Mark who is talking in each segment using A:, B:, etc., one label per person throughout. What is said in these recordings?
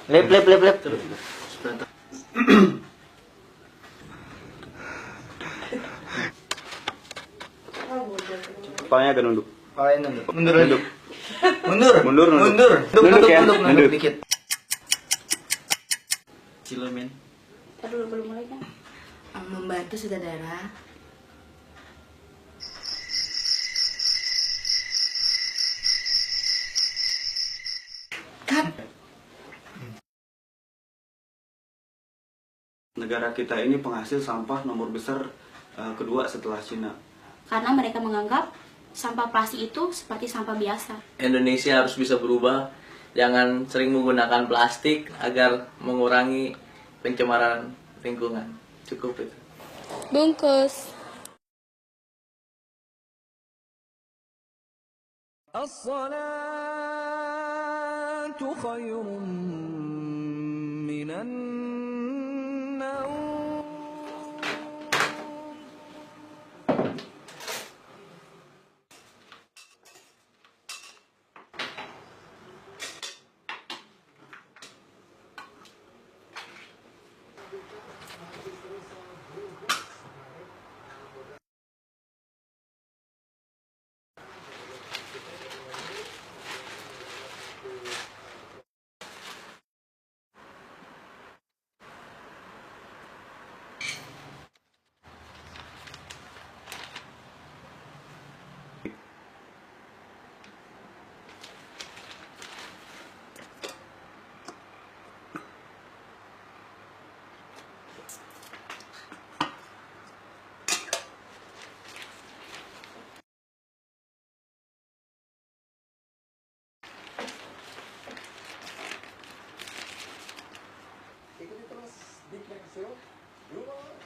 A: Lep. Kepalanya agak nunduk.
B: Mundur. Nunduk dikit. Cilomen.
C: Belum mulai kan?
D: Membantu saudara.
A: Negara kita ini penghasil sampah nomor besar kedua setelah Cina.
C: Karena mereka menganggap sampah plastik itu seperti sampah biasa.
E: Indonesia harus bisa berubah. Jangan sering menggunakan plastik agar mengurangi pencemaran lingkungan. Cukup itu.
C: Bungkus.
F: As-salatu khairun minan naum.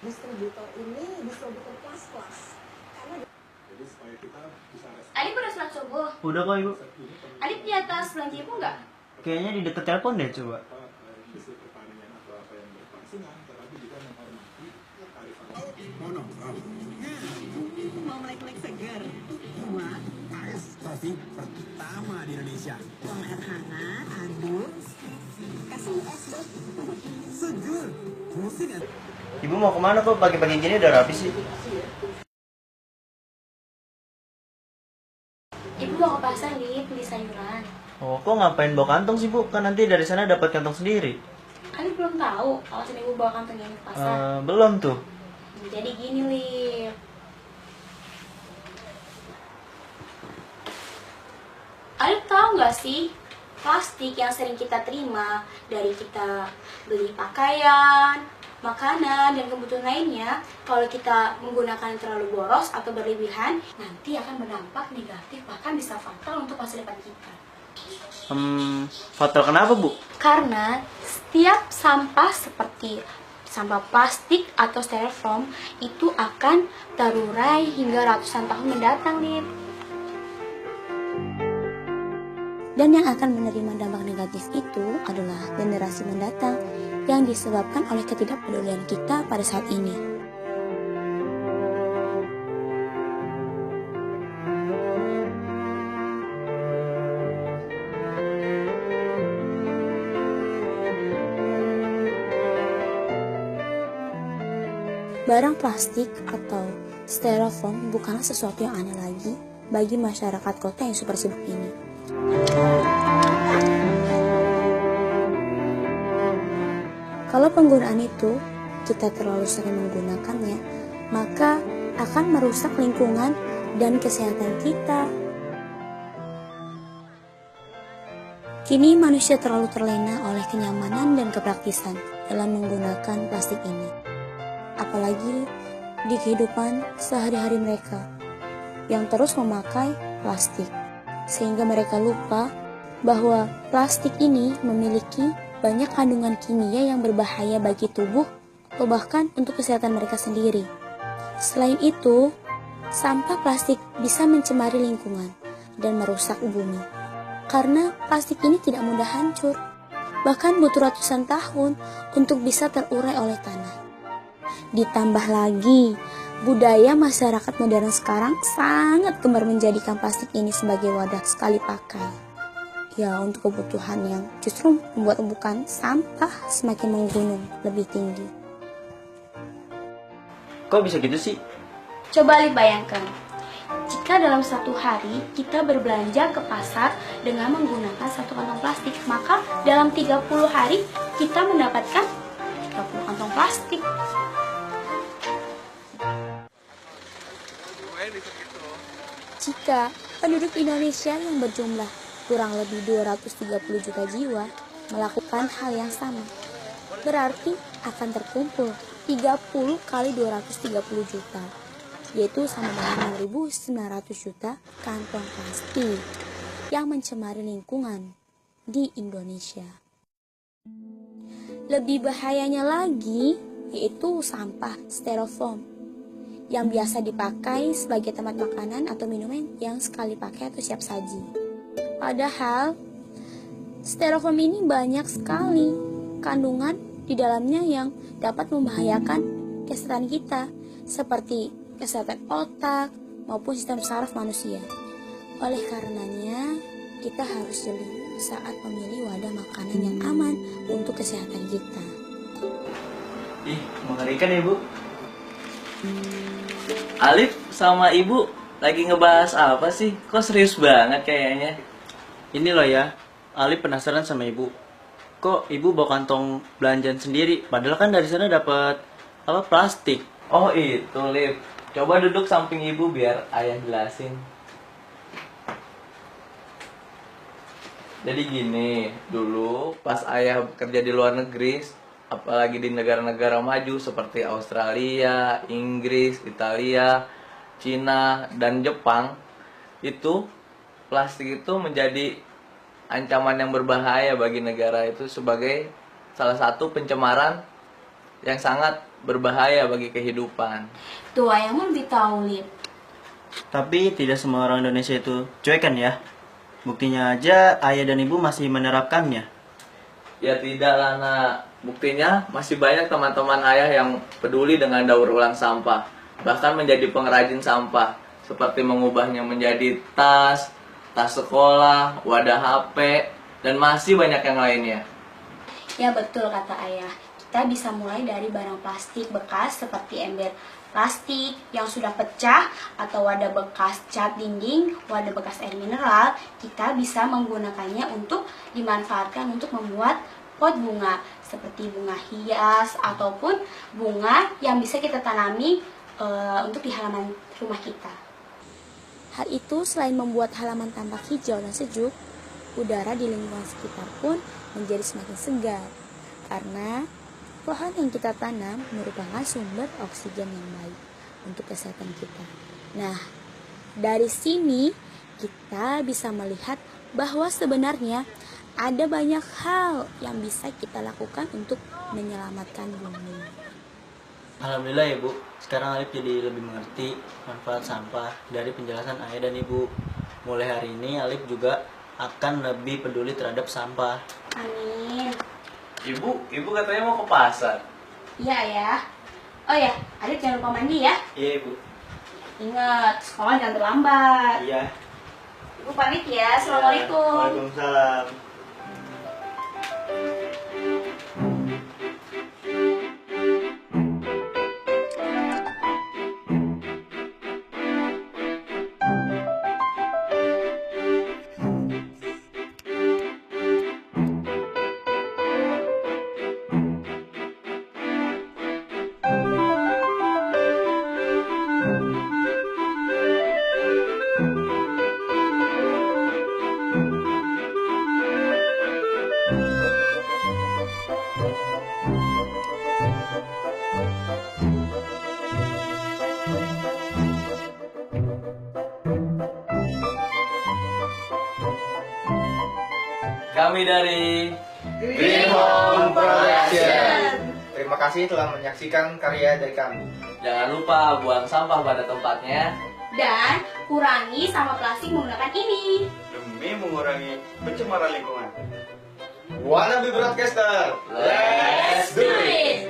D: Distributor ini distributor kelas.
C: Adip udah sholat subuh?
G: Udah kok ibu.
C: Adip di atas belanja ibu nggak?
G: Kayaknya di deket telepon deh coba.
D: Mau melek-melek segar. Dua.
H: Es kopi pertama di Indonesia.
D: Tomat hangat, aduk. Kasih es dong.
H: Seger. Musik kan?
G: Ibu mau kemana kok pagi-pagi gini udah rapi sih?
C: Ibu mau ke pasar nih beli sayuran.
G: Oh, kok ngapain bawa kantong sih bu? Kan nanti dari sana dapat kantong sendiri.
C: Adip belum tahu kalau ibu bawa kantong ini ke pasar.
G: Belum tuh.
C: Jadi gini Lip. Adip tahu nggak sih plastik yang sering kita terima dari kita beli pakaian, makanan, dan kebutuhan lainnya, kalau kita menggunakan terlalu boros atau berlebihan, nanti akan berdampak negatif, bahkan bisa fatal untuk masa depan kita.
G: Fatal kenapa bu?
C: Karena setiap sampah seperti sampah plastik atau styrofoam itu akan terurai hingga ratusan tahun mendatang, Lip. Dan yang akan menerima dampak negatif itu adalah generasi mendatang yang disebabkan oleh ketidakpedulian kita pada saat ini. Barang plastik atau styrofoam bukanlah sesuatu yang aneh lagi bagi masyarakat kota yang super sibuk ini. Kalau penggunaan itu kita terlalu sering menggunakannya, maka akan merusak lingkungan dan kesehatan kita. Kini manusia terlalu terlena oleh kenyamanan dan kepraktisan dalam menggunakan plastik ini. Apalagi di kehidupan sehari-hari mereka yang terus memakai plastik. Sehingga mereka lupa bahwa plastik ini memiliki banyak kandungan kimia yang berbahaya bagi tubuh atau bahkan untuk kesehatan mereka sendiri. Selain itu, sampah plastik bisa mencemari lingkungan dan merusak bumi. Karena plastik ini tidak mudah hancur, bahkan butuh ratusan tahun untuk bisa terurai oleh tanah. Ditambah lagi, budaya masyarakat modern sekarang sangat gemar menjadikan plastik ini sebagai wadah sekali pakai. ya untuk kebutuhan yang justru membuat tumpukan sampah semakin menggunung lebih tinggi.
G: Kok bisa gitu sih?
C: Coba Alif bayangkan, jika dalam satu hari kita berbelanja ke pasar dengan menggunakan satu kantong plastik, maka dalam 30 hari kita mendapatkan 30 kantong plastik. Jika penduduk Indonesia yang berjumlah kurang lebih 230 juta jiwa melakukan hal yang sama, berarti akan terkumpul 30 kali 230 juta, yaitu sama dengan 6.900 juta kantong plastik yang mencemari lingkungan di Indonesia. Lebih bahayanya lagi, yaitu sampah styrofoam yang biasa dipakai sebagai tempat makanan atau minuman yang sekali pakai atau siap saji. Padahal, styrofoam ini banyak sekali kandungan di dalamnya yang dapat membahayakan kesehatan kita, seperti kesehatan otak maupun sistem saraf manusia. Oleh karenanya, kita harus jeli saat memilih wadah makanan yang aman untuk kesehatan kita.
G: Ih, mengerikan ya, Bu.
E: Alif sama Ibu lagi ngebahas apa sih? Kok serius banget kayaknya?
G: Ini loh ya, Alif penasaran sama Ibu. Kok Ibu bawa kantong belanjaan sendiri? Padahal kan dari sana dapat plastik.
E: Oh itu, Lip. Coba duduk samping Ibu biar Ayah jelasin. Jadi gini, dulu pas Ayah kerja di luar negeri, apalagi di negara-negara maju seperti Australia, Inggris, Italia, Cina, dan Jepang, itu plastik itu menjadi ancaman yang berbahaya bagi negara itu sebagai salah satu pencemaran yang sangat berbahaya bagi kehidupan.
C: Tuh, ayahmu lebih tahu, Lip.
G: Tapi tidak semua orang Indonesia itu cuek kan ya? Buktinya aja ayah dan ibu masih menerapkannya.
E: Ya tidak lah, Nak. Buktinya masih banyak teman-teman Ayah yang peduli dengan daur ulang sampah, bahkan menjadi pengrajin sampah, seperti mengubahnya menjadi tas sekolah, wadah HP, dan masih banyak yang lainnya.
C: Ya betul kata ayah, kita bisa mulai dari barang plastik bekas seperti ember plastik yang sudah pecah, atau wadah bekas cat dinding, wadah bekas air mineral. Kita bisa menggunakannya untuk dimanfaatkan untuk membuat pot bunga, seperti bunga hias ataupun bunga yang bisa kita tanami untuk di halaman rumah kita. Hal itu selain membuat halaman tampak hijau dan sejuk, udara di lingkungan sekitar pun menjadi semakin segar, karena pohon yang kita tanam merupakan sumber oksigen yang baik untuk kesehatan kita. Nah, dari sini kita bisa melihat bahwa sebenarnya ada banyak hal yang bisa kita lakukan untuk menyelamatkan bumi.
G: Alhamdulillah ya Bu, sekarang Alif jadi lebih mengerti manfaat sampah dari penjelasan ayah dan ibu. Mulai hari ini Alif juga akan lebih peduli terhadap sampah.
C: Amin.
E: Ibu katanya mau ke pasar.
C: Iya ya. Oh ya, Adit jangan lupa mandi ya.
G: Iya Ibu.
C: Ingat, sekolah jangan terlambat.
G: Iya.
C: Ibu pamit ya. Assalamualaikum.
G: Waalaikumsalam.
E: Kami dari
B: Green Home Production. Terima kasih telah menyaksikan karya dari kami.
E: Jangan lupa buang sampah pada tempatnya.
C: Dan kurangi sampah plastik menggunakan ini.
A: Demi mengurangi pencemaran lingkungan.
B: Wanna be broadcaster?
E: Let's do
C: it!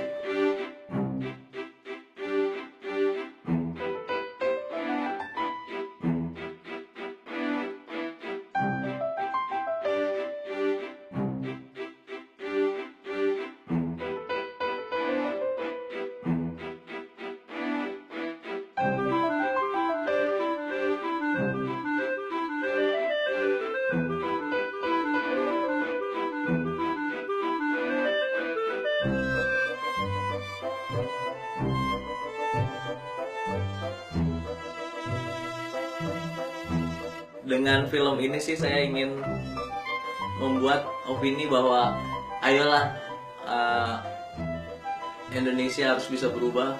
E: Dengan film ini sih saya ingin membuat opini bahwa ayolah Indonesia harus bisa berubah.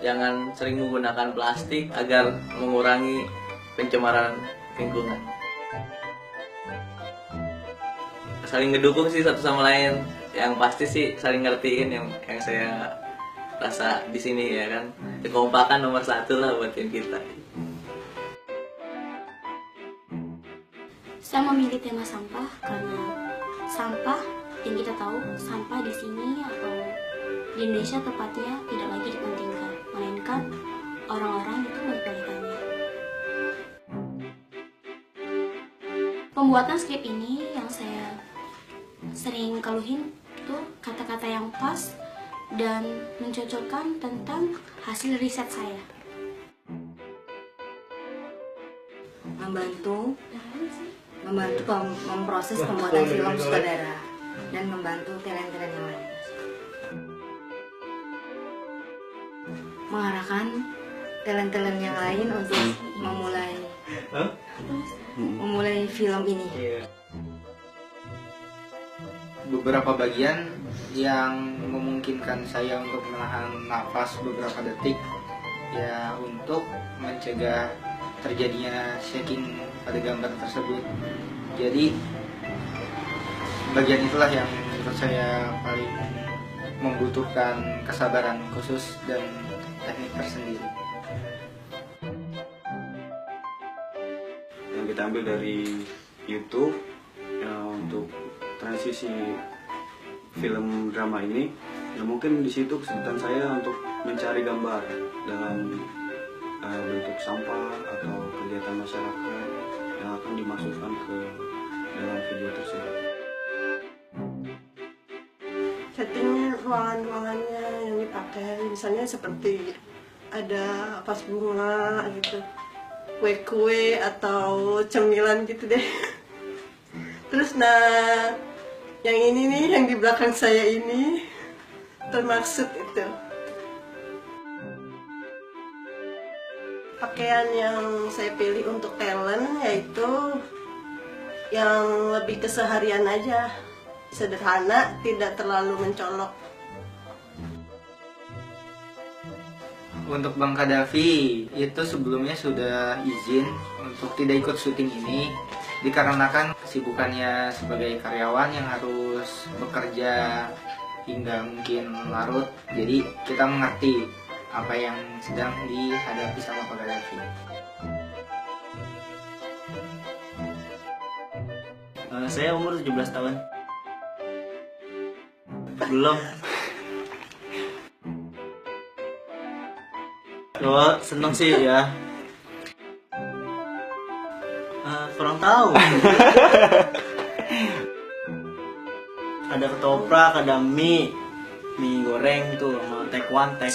E: Jangan sering menggunakan plastik agar mengurangi pencemaran lingkungan. Saling ngedukung sih satu sama lain. Yang pasti sih saling ngertiin yang saya rasa di sini ya kan. Kekompakan nomor 1 lah buat tim kita.
C: Saya memilih tema sampah karena sampah yang kita tahu, sampah di sini atau di Indonesia tepatnya tidak lagi dipentingkan, melainkan orang-orang itu menyepelekannya. Pembuatan skrip ini yang saya sering keluhin itu kata-kata yang pas dan mencocokkan tentang hasil riset saya.
D: Membantu memproses pembuatan film sutradara dan membantu talent-talent yang lain. Mengarahkan talent-talent yang lain untuk memulai film ini.
B: Beberapa bagian yang memungkinkan saya untuk menahan nafas beberapa detik ya untuk mencegah terjadinya shaking pada gambar tersebut. Jadi bagian itulah yang menurut saya paling membutuhkan kesabaran khusus dan teknik tersendiri.
A: Yang kita ambil dari YouTube ya, untuk transisi film drama ini, ya mungkin di situ kesulitan saya untuk mencari gambar dalam bentuk sampah atau kegiatan masyarakat yang akan dimasukkan ke dalam video tersebut.
I: Setting ruangan-ruangannya yang dipakai, misalnya seperti ada vas bunga gitu, kue-kue atau cemilan gitu deh. Terus yang ini nih, yang di belakang saya ini termaksud itu. Pakaian yang saya pilih untuk talent yaitu yang lebih keseharian aja, sederhana, tidak terlalu mencolok.
B: Untuk Bang Kadafi itu sebelumnya sudah izin untuk tidak ikut syuting ini dikarenakan kesibukannya sebagai karyawan yang harus bekerja hingga mungkin larut. Jadi kita mengerti apa yang sedang dihadapi sama Pak Kadafi.
G: Saya umur 17 tahun. Belum. Oh, seneng sih ya. Kurang tahu. Ada ketoprak, ada mie goreng gitu, sama tekwan, tek.